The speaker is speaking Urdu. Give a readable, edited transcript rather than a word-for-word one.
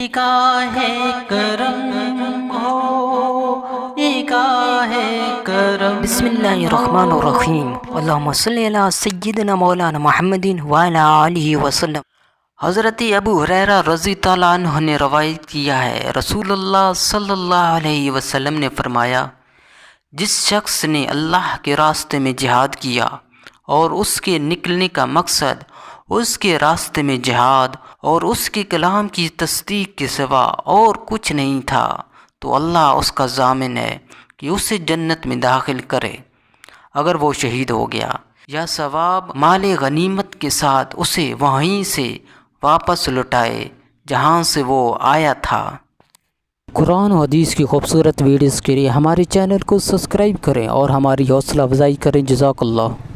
نگاہ کرم ہو، نگاہ کرم۔ بسم اللہ الرحمن الرحیم، اللہم صلی علی سیدنا مولانا محمد وعلی آلہ وسلم۔ حضرت ابو ہریرہ رضی اللہ عنہ نے روایت کیا ہے، رسول اللہ صلی اللہ علیہ وسلم نے فرمایا، جس شخص نے اللہ کے راستے میں جہاد کیا اور اس کے نکلنے کا مقصد اس کے راستے میں جہاد اور اس کے کلام کی تصدیق کے سوا اور کچھ نہیں تھا، تو اللہ اس کا ضامن ہے کہ اسے جنت میں داخل کرے اگر وہ شہید ہو گیا، یا ثواب مال غنیمت کے ساتھ اسے وہیں سے واپس لوٹائے جہاں سے وہ آیا تھا۔ قرآن و حدیث کی خوبصورت ویڈیوز کے لیے ہمارے چینل کو سبسکرائب کریں اور ہماری حوصلہ افزائی کریں۔ جزاک اللہ۔